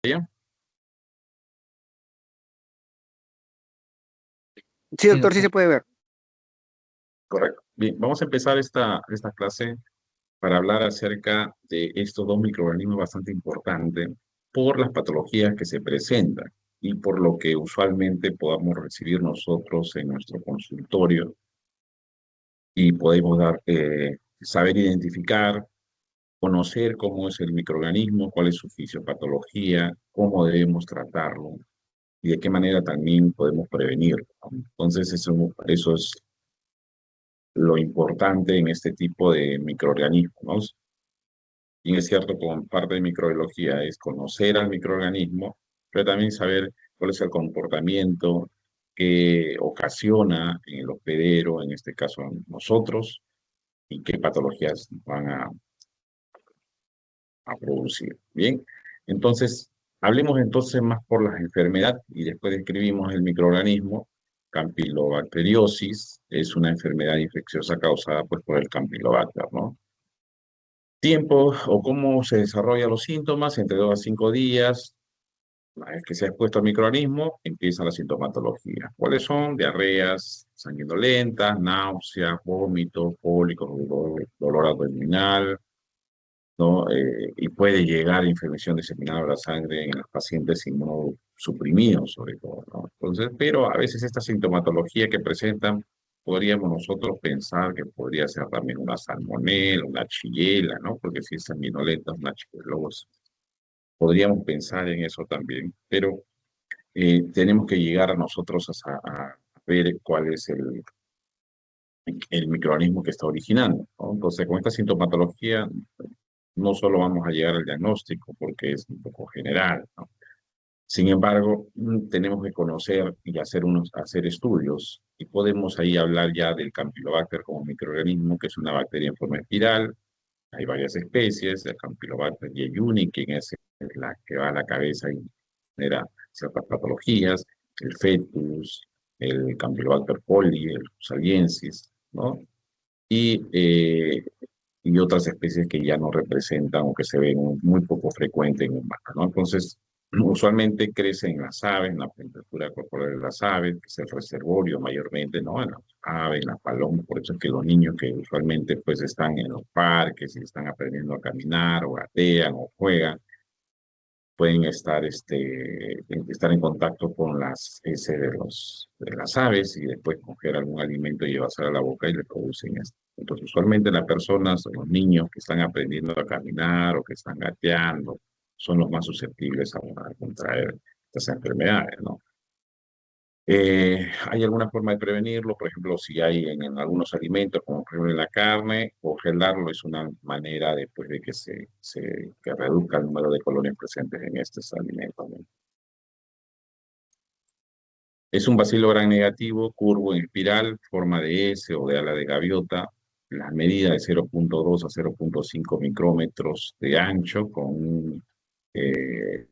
¿Ya? Sí, Mm, doctor, sí se puede ver. Correcto. Bien, vamos a empezar esta clase para hablar acerca de estos dos microorganismos bastante importantes por las patologías que se presentan y por lo que usualmente podamos recibir nosotros en nuestro consultorio y podemos saber identificar, conocer cómo es el microorganismo, cuál es su fisiopatología, cómo debemos tratarlo y de qué manera también podemos prevenirlo, ¿no? Entonces, eso es lo importante en este tipo de microorganismos. Y es cierto, como parte de microbiología es conocer al microorganismo, pero también saber cuál es el comportamiento que ocasiona en el hospedero, en este caso nosotros, y qué patologías van a producir. Bien, entonces, hablemos entonces más por las enfermedades y después describimos el microorganismo. Campylobacteriosis es una enfermedad infecciosa causada pues, por el Campylobacter, ¿no? Tiempo o cómo se desarrollan los síntomas, entre 2 a 5 días. Una vez que se ha expuesto al microorganismo, empieza la sintomatología. ¿Cuáles son? Diarreas sanguinolentas, náuseas, vómitos, cólicos, dolor abdominal, ¿no? Y puede llegar inflamación diseminada de la sangre en los pacientes inmunosuprimidos, sobre todo, ¿no? Entonces, pero a veces esta sintomatología que presentan, podríamos nosotros pensar que podría ser también una salmonela, una shigella, ¿no? Porque si es sanguinolenta, una shigellósis. Podríamos pensar en eso también, pero tenemos que llegar a nosotros a ver cuál es el microorganismo que está originando, ¿no? Entonces, con esta sintomatología no solo vamos a llegar al diagnóstico porque es un poco general, ¿no? Sin embargo, tenemos que conocer y hacer estudios y podemos ahí hablar ya del Campylobacter como microorganismo, que es una bacteria en forma espiral. Hay varias especies, el Campylobacter jejuni, que es la que va a la cabeza y genera ciertas patologías, el fetus, el Campylobacter poli, el saliensis, ¿no? Y y otras especies que ya no representan o que se ven muy poco frecuente en humanos, ¿no? Entonces, usualmente crecen en las aves, en la temperatura corporal de las aves, que es el reservorio mayormente, ¿no? En las aves, en las palomas, por eso es que los niños que usualmente pues están en los parques y están aprendiendo a caminar o gatean o juegan, pueden estar en contacto con las heces de las aves y después coger algún alimento y llevárselo a la boca y le producen esto. Entonces, usualmente las personas, los niños que están aprendiendo a caminar o que están gateando, son los más susceptibles a contraer estas enfermedades, ¿no? ¿Hay alguna forma de prevenirlo? Por ejemplo, si hay en algunos alimentos, como por ejemplo en la carne, congelarlo es una manera después de que reduzca el número de colonias presentes en estos alimentos, ¿no? Es un bacilo gram negativo, curvo en espiral, forma de S o de ala de gaviota. La medida de 0,2 a 0,5 micrómetros de ancho eh,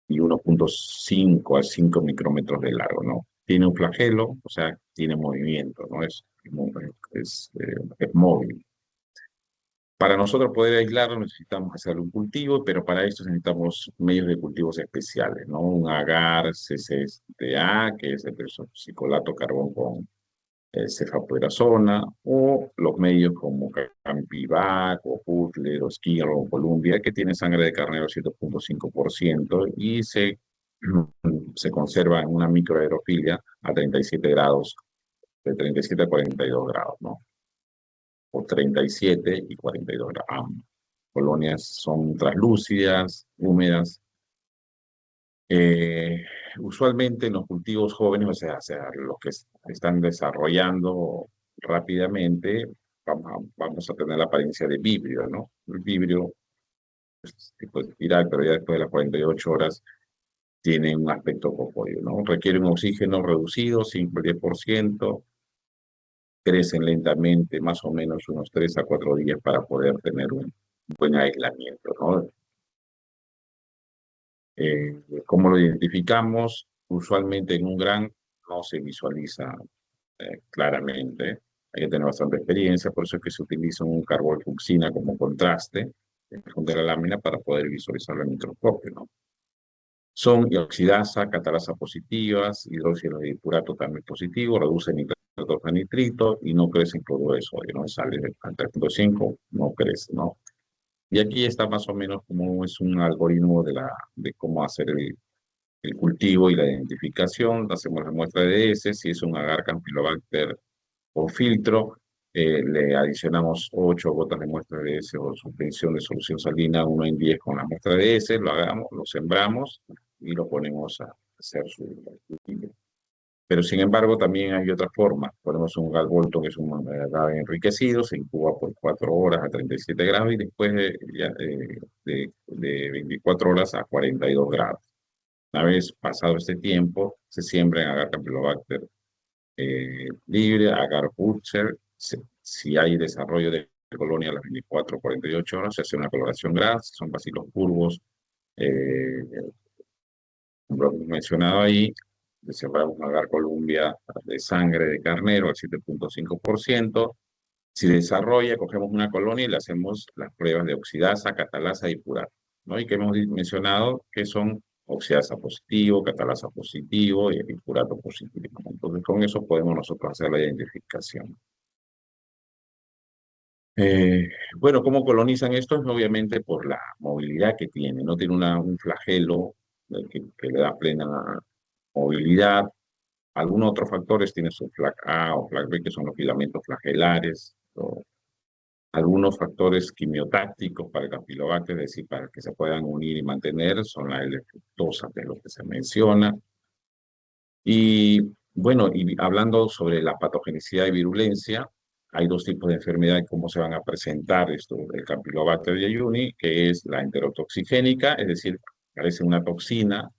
y 1,5 a 5 micrómetros de largo, ¿no? Tiene un flagelo, o sea, tiene movimiento, ¿no? Es móvil. Para nosotros poder aislarlo necesitamos hacer un cultivo, pero para esto necesitamos medios de cultivos especiales, ¿no? Un agar CCDA, que es el persicolato carbón con cefapurazona, o los medios como Campivac, o Putler, o Skill, o Columbia, que tienen sangre de carnero 7,5% y se conserva en una microaerofilia a 37 grados, de 37 a 42 grados, ¿no? O 37 y 42 grados. Colonias son translúcidas, húmedas. Eh, Usualmente en los cultivos jóvenes, o sea, los que están desarrollando rápidamente, vamos a tener la apariencia de vibrio, ¿no? El vibrio es tipo de espiral, pero ya después de las 48 horas tiene un aspecto copóide, ¿no? Requiere un oxígeno reducido, 5 al 10%, crecen lentamente, más o menos unos 3 a 4 días para poder tener un buen aislamiento, ¿no? ¿Cómo lo identificamos? Usualmente en un gran no se visualiza claramente. Hay que tener bastante experiencia, por eso es que se utiliza un carbón fucsina como contraste en el fondo de la lámina para poder visualizarlo en el microscopio, ¿no? Son oxidasa, catalasa positivas, hidróxido de dipurato también positivo, reducen nitratos a nitrito y no crecen cloruro de sodio, ¿no? Sale al 3.5, no crece, ¿no? Y aquí está más o menos como es un algoritmo de cómo hacer el cultivo y la identificación. Hacemos la muestra de S, si es un agar Campylobacter por filtro, le adicionamos 8 gotas de muestra de S o suspensión de solución salina 1 en 10 con la muestra de S, lo hagamos, lo sembramos y lo ponemos a hacer su cultivo. Pero sin embargo también hay otra forma. Ponemos un galvolto que es un agave enriquecido, se incuba por 4 horas a 37 grados y después de 24 horas a 42 grados. Una vez pasado este tiempo, se siembra en agar Campylobacter libre, agar butcher. Si hay desarrollo de colonia a las 24 o 48 horas, se hace una coloración gras, son bacilos curvos, eh, como lo hemos mencionado ahí, sembramos un agar Columbia de sangre de carnero al 7.5%. Si desarrolla, cogemos una colonia y le hacemos las pruebas de oxidasa, catalasa y purato, ¿no? Y que hemos mencionado que son oxidasa positivo, catalasa positivo y purato positivo, ¿no? Entonces, con eso podemos nosotros hacer la identificación. Eh, bueno, ¿cómo colonizan esto? Es obviamente por la movilidad que tiene, no tiene un flagelo que le da plena movilidad. Algunos otros factores tienen su flag A o flag B, que son los filamentos flagelares, o algunos factores quimiotácticos para el campylobacter, es decir, para que se puedan unir y mantener, son la L-fructosa, que es lo que se menciona. Y bueno, y hablando sobre la patogenicidad y virulencia, hay dos tipos de enfermedad y cómo se van a presentar esto, el Campylobacter jejuni, que es la enterotoxigénica, es decir, parece una toxina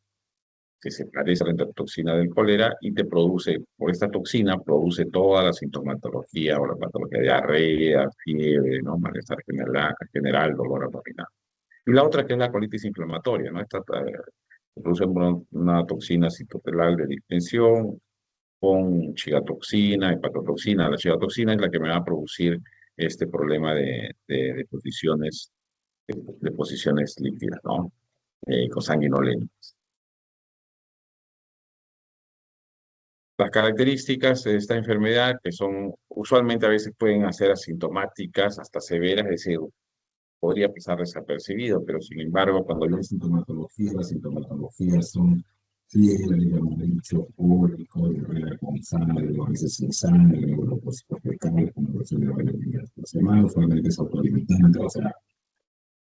que se parece a la enterotoxina del cólera y te produce, por esta toxina, produce toda la sintomatología o la patología de diarrea, fiebre, ¿no? Malestar general, dolor abdominal. Y la otra que es la colitis inflamatoria, ¿no? Esta produce una toxina citotelar de distensión con chigatoxina, hepatotoxina. La chigatoxina es la que me va a producir este problema de de posiciones líquidas, ¿no? Consanguinolentas. Las características de esta enfermedad, que son usualmente a veces pueden ser asintomáticas hasta severas, es decir, podría pasar desapercibido, pero sin embargo, cuando hay sintomatología, las sintomatologías son fiebre, digamos, dicho, cólico, diarrea con sangre, o a veces sin sangre, o leucocitos fecales, como lo suele haber en las semanas, solamente es autolimitante, o sea,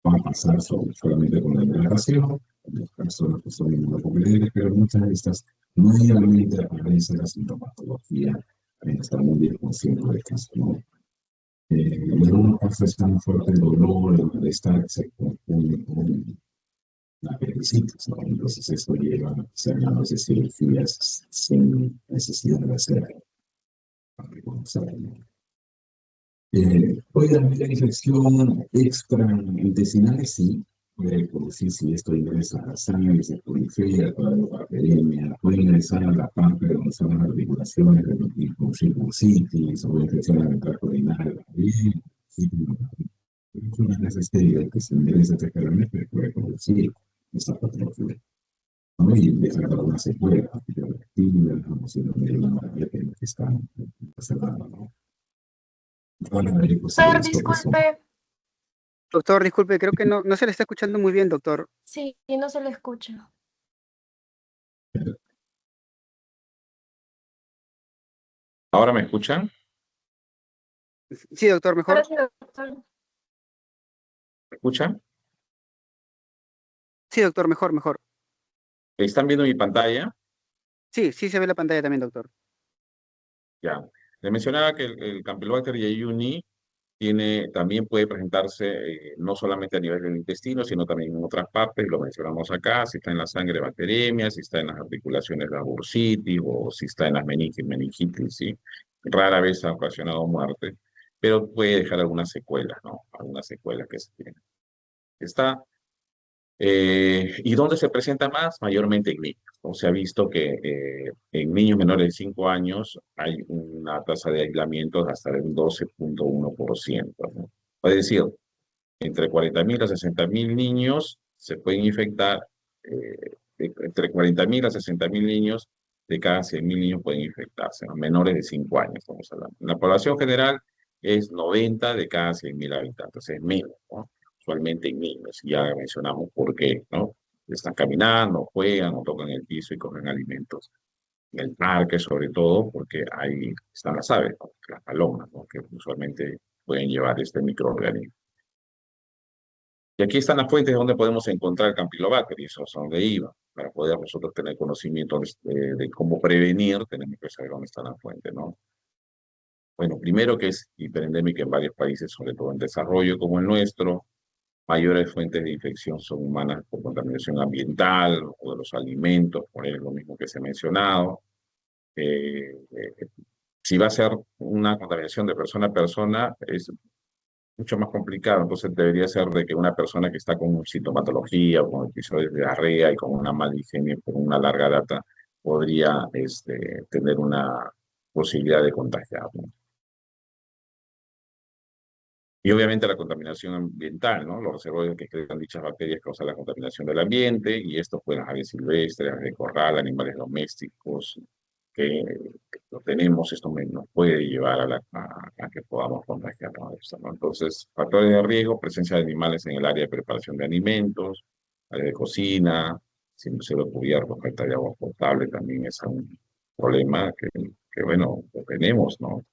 va a pasar solamente con la hidratación, en las personas que son inmunocompetentes, pero muchas de estas nuevamente aparece la sintomatología, estar muy bien consciente de caso, ¿no? En algunos casos es tan fuerte el dolor, el malestar que se confunde con la apendicitis, ¿no? Entonces esto lleva a hacer a veces cirugías sin necesidad de hacer reconocerlo. Puede haber infección extraintestinal, sí, puede producir si esto ingresa a la sangre, se prolifera toda la bacteria, puede ingresar a la parte donde son las articulaciones, con sinusitis o infección del tracto urinario también, sí, una necesidad que se ingresa temporalmente puede producir esta patología, ¿no? Y dejar alguna secuela, activa, como si no hubiera una bacteria que está observando, ¿no? Bueno, pues sí, Doctor, esto, eso. disculpe. Doctor, disculpe, creo que no se le está escuchando muy bien, doctor. Sí, no se lo escucha. ¿Ahora me escuchan? Sí, doctor, Ahora mejor. sí, doctor. ¿Me escuchan? Sí, doctor, mejor, mejor. ¿Están viendo mi pantalla? Sí, sí se ve la pantalla también, doctor. Ya. Le mencionaba que el Campylobacter jejuni también puede presentarse no solamente a nivel del intestino, sino también en otras partes, lo mencionamos acá, si está en la sangre, bacteremia, si está en las articulaciones, la bursitis, o si está en las meningitis, ¿sí? Rara vez ha ocasionado muerte, pero puede dejar algunas secuelas, ¿no? Algunas secuelas que se tienen. Está ¿Y dónde se presenta más? Mayormente en niños. O se ha visto que en niños menores de 5 años hay una tasa de aislamiento de hasta del 12.1%, ¿no? Es decir, entre 40.000 a 60.000 niños se pueden infectar entre 40.000 a 60.000 niños de cada 100.000 niños pueden infectarse, ¿no? Menores de 5 años, estamos hablando. La población general es 90 de cada 100.000 habitantes, es menos, ¿no? Usualmente en niños, ya mencionamos por qué, ¿no? Están caminando, juegan o tocan el piso y comen alimentos en el parque, sobre todo, porque ahí están las aves, ¿no? Las palomas, ¿no? Que usualmente pueden llevar este microorganismo. Y aquí están las fuentes donde podemos encontrar Campylobacter, y eso es donde iba. Para poder nosotros tener conocimiento de cómo prevenir, tenemos que saber dónde está la fuente, ¿no? Bueno, primero que es hiperendémica en varios países, sobre todo en desarrollo como el nuestro. Mayores fuentes de infección son humanas por contaminación ambiental o de los alimentos, por lo mismo que se ha mencionado. Eh, eh, si va a ser una contaminación de persona a persona, es mucho más complicado. Entonces debería ser de que una persona que está con sintomatología o con episodios de diarrea y con una mala higiene por una larga data podría tener una posibilidad de contagiar, ¿no? Y obviamente la contaminación ambiental, ¿no? Los reservorios que crean dichas bacterias causan la contaminación del ambiente y estos pueden aves silvestres, aves de corral, animales domésticos que lo tenemos, esto nos puede llevar a que podamos contagiarnos de esto, ¿no? Entonces, factores de riesgo, presencia de animales en el área de preparación de alimentos, área de cocina, sin suelo cubierto, falta de agua potable también es un problema que bueno, lo tenemos, ¿no?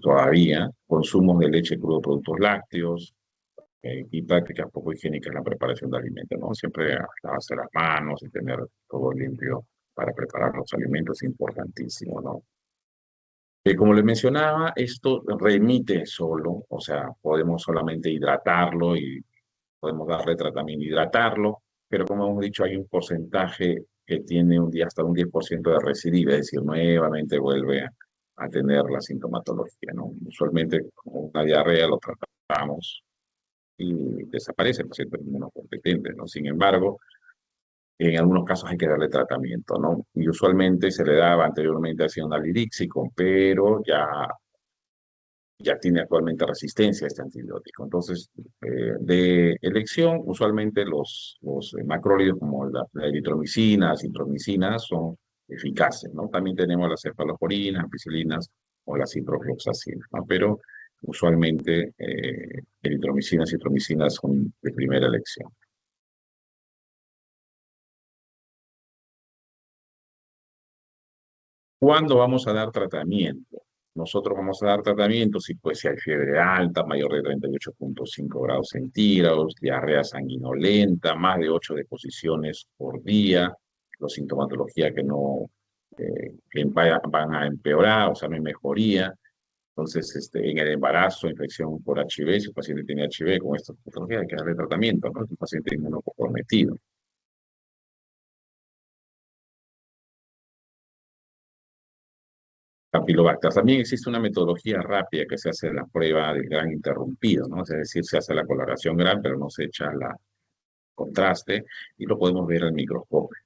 Todavía, consumos de leche crudo, productos lácteos, y prácticas poco higiénicas en la preparación de alimentos, ¿no? Siempre lavarse las manos y tener todo limpio para preparar los alimentos es importantísimo, ¿no? Como les mencionaba, esto remite solo, o sea, podemos solamente hidratarlo y podemos darle tratamiento, hidratarlo, pero como hemos dicho, hay un porcentaje que tiene un día hasta un 10% de recidiva, es decir, nuevamente vuelve a tener la sintomatología, ¿no? Usualmente con una diarrea lo tratamos y desaparece el paciente inmunocompetente, ¿no? Sin embargo, en algunos casos hay que darle tratamiento, ¿no? Y usualmente se le daba anteriormente hacia un alidíxico, pero ya tiene actualmente resistencia a este antibiótico. Entonces, de elección, usualmente los macrólidos como la eritromicina, acitromicina son eficaces, ¿no? También tenemos las cefaloporinas, ampicilinas o la ciprofloxacina, ¿no? Pero usualmente eritromicina, acitromicina son de primera elección. ¿Cuándo vamos a dar tratamiento? Nosotros vamos a dar tratamiento si hay fiebre alta, mayor de 38,5 grados centígrados, diarrea sanguinolenta, más de 8 deposiciones por día, los sintomatología que no van a empeorar, o sea, no hay mejoría. Entonces, en el embarazo, infección por HIV, si el paciente tiene HIV con esta patología, hay que darle tratamiento, ¿no? Es un paciente inmunocomprometido. Campylobacter. También existe una metodología rápida que se hace la prueba del gran interrumpido, ¿no? Es decir, se hace la coloración gran, pero no se echa la contraste y lo podemos ver al microscopio,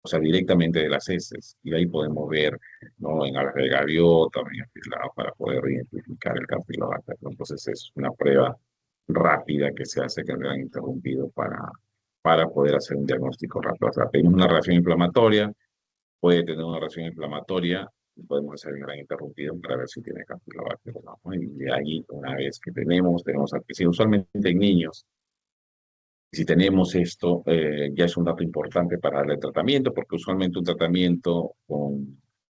o sea, directamente de las heces. Y ahí podemos ver, ¿no? En aves de gaviota, en afilados, para poder identificar el Campylobacter, ¿no? Entonces es una prueba rápida que se hace con el gran interrumpido para poder hacer un diagnóstico rápido. O sea, tenemos una reacción inflamatoria, puede tener una reacción inflamatoria, y podemos hacer el gran interrumpido para ver si tiene Campylobacter o no. Y de ahí, una vez que tenemos que usualmente en niños, si tenemos esto, ya es un dato importante para darle tratamiento, porque usualmente un tratamiento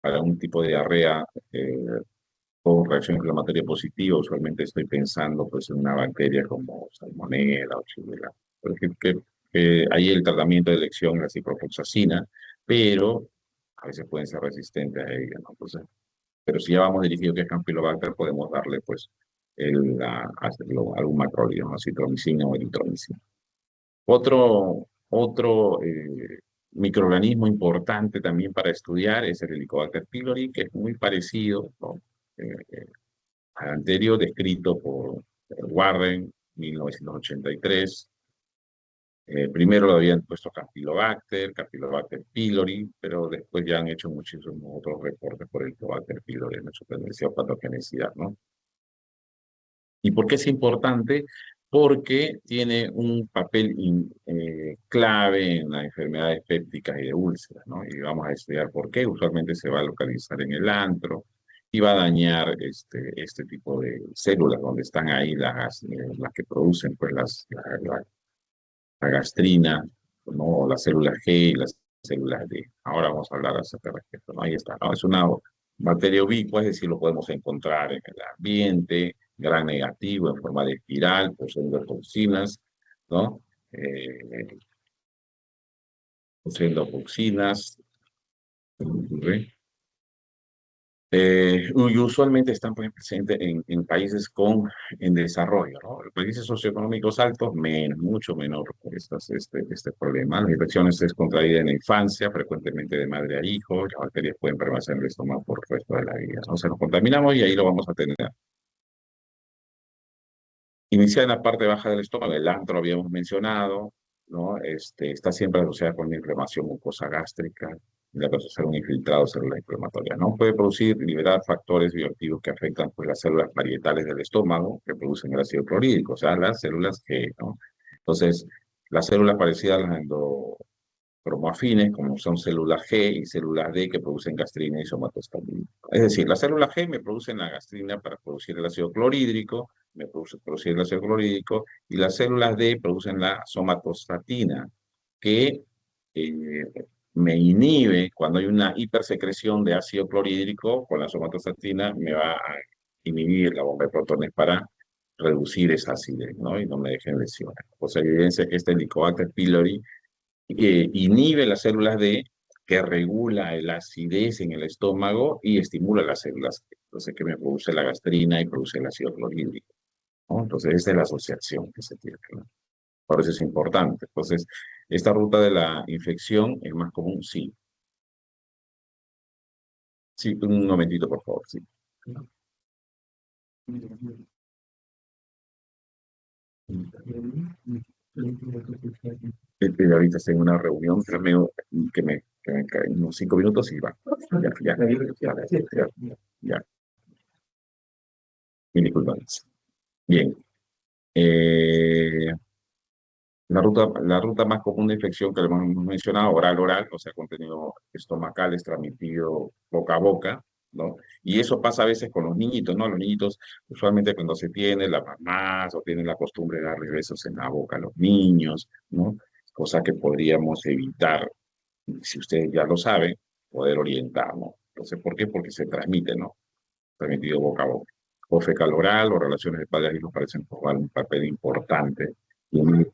para un tipo de diarrea con reacción inflamatoria positiva, usualmente estoy pensando pues, en una bacteria como Salmonella o Shigella. Porque ahí el tratamiento de elección es la ciprofloxacina, pero a veces pueden ser resistentes a ella, ¿no? Entonces, pero si ya vamos dirigido que es Campylobacter, podemos darle pues algún macrólido, ¿no? Citromicina o eritromicina. Otro microorganismo importante también para estudiar es el Helicobacter pylori, que es muy parecido, ¿no? Al anterior, descrito por Warren, 1983. Primero lo habían puesto Campylobacter pylori, pero después ya han hecho muchísimos otros reportes por Helicobacter pylori en su tendencia o patogenicidad, ¿no? ¿Y por qué es importante? Porque tiene un papel clave en las enfermedades pépticas y de úlceras, ¿no? Y vamos a estudiar por qué. Usualmente se va a localizar en el antro y va a dañar este tipo de células donde están ahí las que producen pues la gastrina, ¿no? O las células G y las células D. Ahora vamos a hablar acerca de respecto, ¿no? Ahí está, ¿no? Es una bacteria ubicua, es decir, lo podemos encontrar en el ambiente, gran negativo, en forma de espiral, poseyendo toxinas, ¿no? Eh, Poseyendo toxinas, ¿sí? Y usualmente están pues, presentes en países en desarrollo, ¿no? En países socioeconómicos altos, mucho menor este problema. Las infecciones es contraída en la infancia, frecuentemente de madre a hijo, las bacterias pueden permanecer en el estómago por el resto de la vida, ¿no? O sea, nos contaminamos y ahí lo vamos a tener. Iniciar en la parte baja del estómago, el antro habíamos mencionado, ¿no? Está siempre asociada con la inflamación mucosa gástrica y la que asocia a un infiltrado celular inflamatoria, ¿no? Puede producir, liberar factores bioactivos que afectan pues, las células parietales del estómago, que producen el ácido clorhídrico, o sea, las células G, ¿no? Entonces, las células parecidas a las cromoafines, como son células G y células D que producen gastrina y somatostatina. Es decir, las células G me producen la gastrina para producir el ácido clorhídrico, me produce producir el ácido clorhídrico, y las células D producen la somatostatina, que eh, me inhibe cuando hay una hipersecreción de ácido clorhídrico, con la somatostatina me va a inhibir la bomba de protones para reducir esa acidez, ¿no? Y no me dejen lesiones. Pues hay evidencia que este Helicobacter pylori inhibe las células D, que regula la acidez en el estómago y estimula las células, entonces que me produce la gastrina y produce el ácido clorhídrico, ¿no? Entonces, esta es la asociación que se tiene, ¿no? Por eso es importante. Entonces, esta ruta de la infección es más común, sí. Sí, un momentito, por favor, sí. Ahorita estoy en una reunión, que me caen unos 5 minutos y va. Ya. Mil disculpas. Bien. Eh, la ruta más común de infección que le hemos mencionado, oral, o sea, contenido estomacal es transmitido boca a boca, ¿no? Y eso pasa a veces con los niñitos, ¿no? Los niñitos, usualmente cuando se tiene las mamás o tienen la costumbre de darle besos en la boca a los niños, ¿no? Cosa que podríamos evitar, si usted ya lo sabe, poder orientarnos. Entonces, ¿por qué? Porque se transmite, ¿no? Transmitido boca a boca. O fecal oral o relaciones de padres y hijos parecen jugar un papel importante en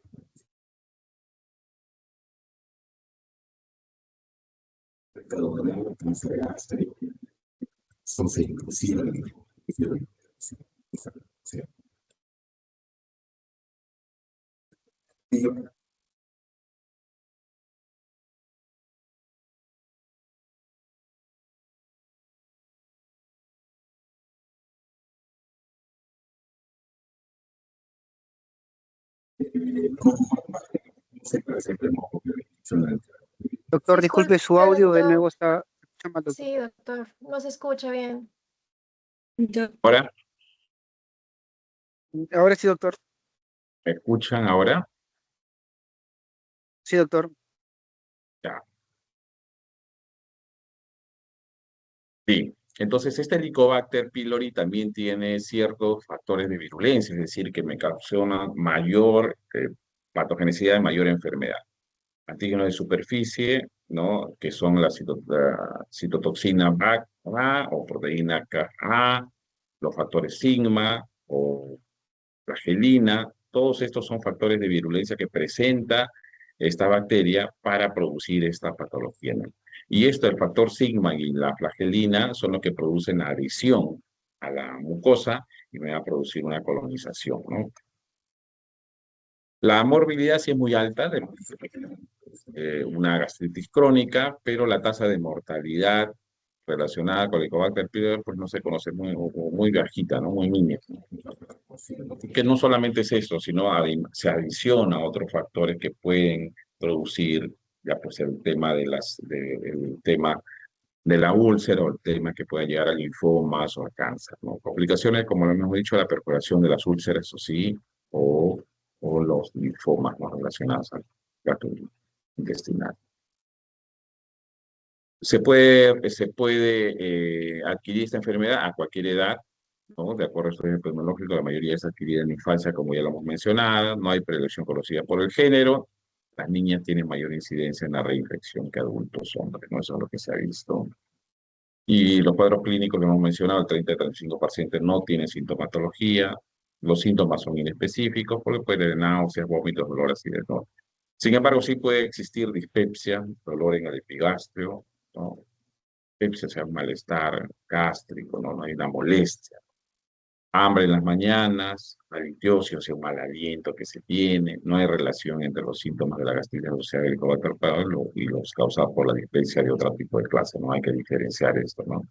Doctor, disculpe su Disculpe, audio, de doctor. nuevo está escucha mal, doctor. Sí, doctor, no se escucha bien. Ahora, Ahora sí, doctor. ¿me escuchan ahora? Sí, doctor. Ya. Sí. Entonces, este Helicobacter pylori también tiene ciertos factores de virulencia, es decir, que me causona mayor patogenicidad, mayor enfermedad. Antígenos de superficie, ¿no? Que son la citotoxina BAC-A o proteína Ka, los factores sigma o flagelina, todos estos son factores de virulencia que presenta esta bacteria para producir esta patología, ¿no? Y el factor sigma y la flagelina son los que producen la adhesión a la mucosa y me va a producir una colonización, ¿no? La morbilidad sí es muy alta, una gastritis crónica, pero la tasa de mortalidad relacionada con el Helicobacter pylori pues no se conoce, muy bajita, ¿no? Muy mínima. Que no solamente es eso, sino se adiciona a otros factores que pueden producir ya pues el tema de la úlcera o el tema que pueda llegar a linfomas o a cáncer, ¿no? Complicaciones, como lo hemos dicho, la perforación de las úlceras, eso sí, o los linfomas, ¿no? Relacionados al gato. intestinal. Se puede adquirir esta enfermedad a cualquier edad, ¿no? De acuerdo a estudios epidemiológicos, la mayoría es adquirida en la infancia, como ya lo hemos mencionado, no hay predilección conocida por el género, las niñas tienen mayor incidencia en la reinfección que adultos hombres, ¿no? Eso es lo que se ha visto. Y los cuadros clínicos que hemos mencionado, el 30-35% no tienen sintomatología, los síntomas son inespecíficos, porque puede haber náuseas, vómitos, dolor, acidez, ¿no? Sin embargo, sí puede existir dispepsia, dolor en el epigastrio, ¿no? Dispepsia, o sea, un malestar gástrico, ¿no? No hay una molestia. Hambre en las mañanas, halitosis, o sea, un mal aliento que se tiene. No hay relación entre los síntomas de la gastritis asociada al Helicobacter pylori y los causados por la dispepsia de otro tipo de clase. No hay que diferenciar esto, ¿no?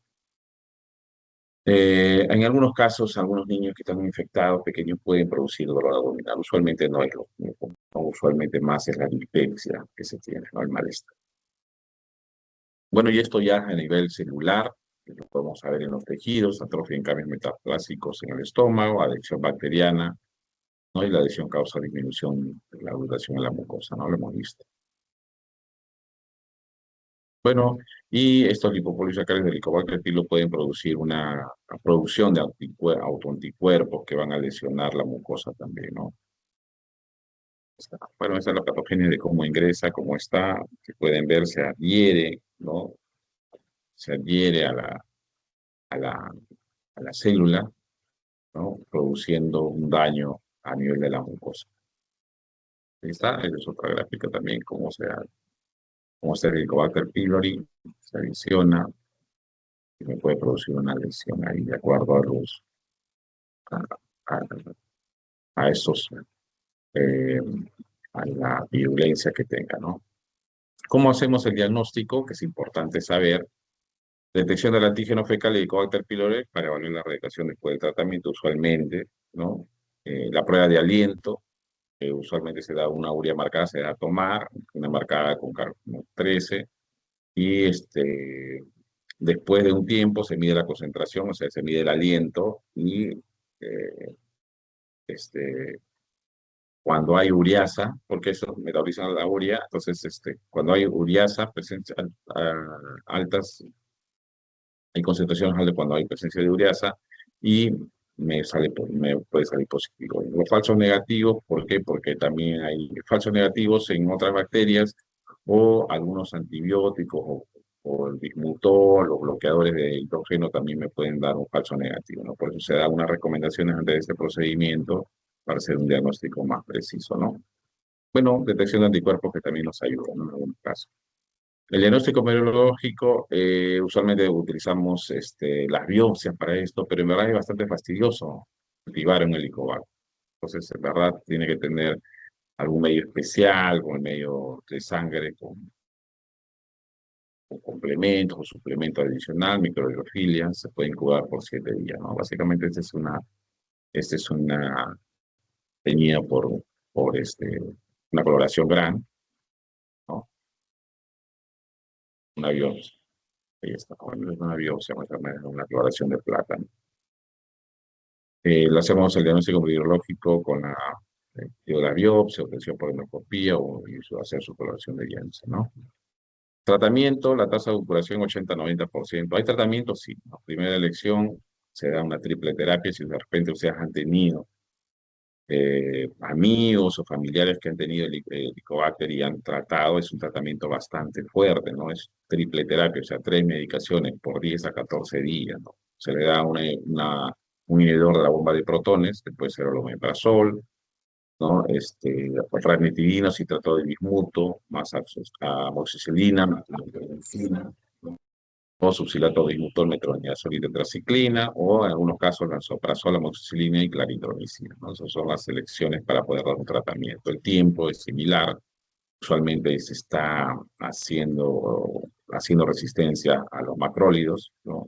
En algunos casos, algunos niños que están infectados, pequeños, pueden producir dolor abdominal. Usualmente no es lo mismo, ¿no? Usualmente más es la dispepsia que se tiene, no el malestar. Bueno, y esto ya a nivel celular, que lo podemos saber en los tejidos, atrofia en cambios metaplásicos en el estómago, adhesión bacteriana, ¿no? Y la adhesión causa disminución de la duración en la mucosa, ¿no? Lo hemos visto. Bueno, y estos lipopolisacáridos del Helicobacter pylori pueden producir una producción de autoanticuerpos que van a lesionar la mucosa también, ¿no? Bueno, esa es la patogenia de cómo ingresa, cómo está, que pueden ver, se adhiere, ¿no? Se adhiere a la, a la célula, ¿no? Produciendo un daño a nivel de la mucosa. Ahí está, esa es otra gráfica también, cómo se el Helicobacter pylori, se adiciona y me puede producir una lesión ahí de acuerdo a, a, a esos, eh, a la virulencia que tenga, ¿no? ¿Cómo hacemos el diagnóstico? Que es importante saber. Detección del antígeno fecal y Helicobacter pylori para evaluar la erradicación después del tratamiento, usualmente, ¿no? La prueba de aliento, usualmente se da una urea marcada, se da a tomar, una marcada con carbono 13, y después de un tiempo se mide la concentración, o sea, se mide el aliento, y eh, este, cuando hay uriasa, porque eso metaboliza la urea, entonces cuando hay uriasa, presencia, altas, hay concentraciones altas cuando hay presencia de ureasa, y me puede salir positivo. Los falsos negativos, ¿por qué? Porque también hay falsos negativos en otras bacterias o algunos antibióticos o el bismutol, los bloqueadores de hidrógeno también me pueden dar un falso negativo, ¿no? Por eso se da unas recomendaciones antes de este procedimiento para hacer un diagnóstico más preciso, ¿no? Bueno, detección de anticuerpos que también nos ayuda, ¿no? En algunos casos. El diagnóstico meteorológico, usualmente utilizamos las biopsias para esto, pero en verdad es bastante fastidioso cultivar un helicobacter. Entonces, en verdad, tiene que tener algún medio especial, con el medio de sangre, con complementos o suplemento adicional, microhidrofilia, se puede incubar por 7 días, ¿no? Básicamente, esta es una teñida por una coloración gran, ¿no? Una biopsia. Ahí está, bueno, es una biopsia, más o menos, una coloración de plátano. Le hacemos el diagnóstico virológico con la biopsia, obtención por endoscopía o hacer su coloración de Janssen, ¿no? Tratamiento, la tasa de curación 80-90%. ¿Hay tratamiento? Sí. ¿No? Primera elección, se da una triple terapia si de repente ustedes han tenido amigos o familiares que han tenido el Helicobacter y han tratado, es un tratamiento bastante fuerte, ¿no? Es triple terapia, o sea, 3 medicaciones por 10 a 14 días, ¿no? Se le da un inhibidor de la bomba de protones, que puede ser el omeprazol, ¿no? Ranitidina, citrato de bismuto, más amoxicilina, metilendrina, o subsilato de bismutol, metronidazol y tetraciclina, o en algunos casos lansoprazol, amoxicilina y claritromicina, ¿no? Esas son las selecciones para poder dar un tratamiento. El tiempo es similar, usualmente se está haciendo resistencia a los macrólidos, ¿no?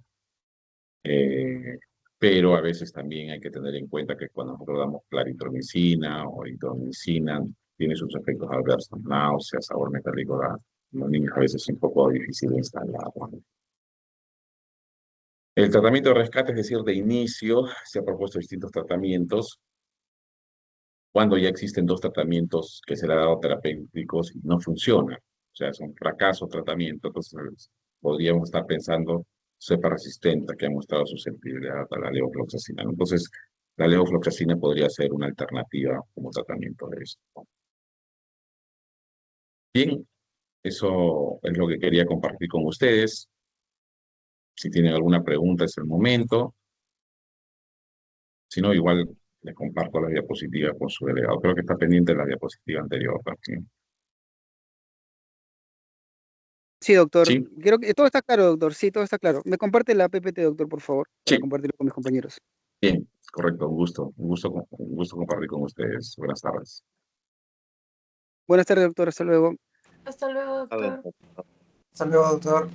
Pero a veces también hay que tener en cuenta que cuando nosotros damos claritromicina o eritromicina, tiene sus efectos adversos, náuseas, sabor metálico, los niños a veces es un poco difícil de instalar, ¿no? El tratamiento de rescate, es decir, de inicio, se ha propuesto distintos tratamientos cuando ya existen 2 tratamientos que se le han dado terapéuticos y no funcionan. sea, es un fracaso tratamiento, entonces podríamos estar pensando cepa resistente que ha mostrado susceptibilidad a la levofloxacina, ¿no? Entonces, la levofloxacina podría ser una alternativa como tratamiento de esto. Bien, eso es lo que quería compartir con ustedes. Si tienen alguna pregunta es el momento. Si no, igual les comparto la diapositiva con su delegado. Creo que está pendiente de la diapositiva anterior también. Sí, doctor. Sí, Creo que todo está claro, doctor. Sí, todo está claro. Me comparte la PPT, doctor, por favor, para sí, compartirlo con mis compañeros. bien, correcto, un gusto compartir con ustedes. Buenas tardes. Buenas tardes, doctor. Hasta luego. Hasta luego, doctor. Hasta luego, doctor.